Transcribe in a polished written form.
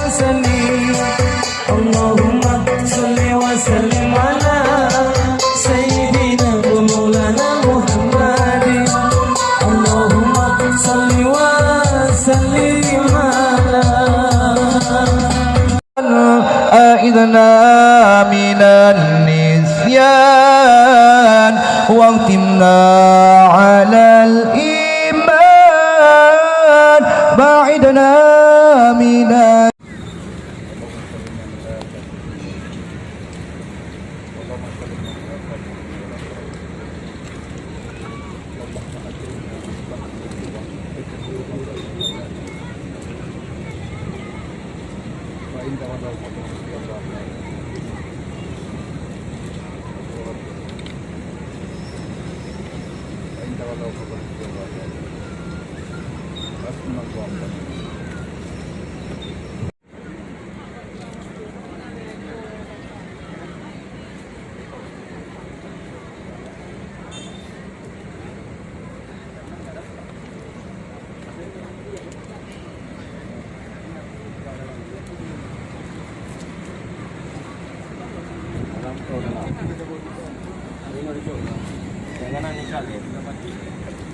وسلم اللهم صل وسلم على سيدنا ومولانا محمد اللهم صل وسلم على أعذنا من النسيان واختمنا على الإيمان بعدنا من Jangan nangis kali ya.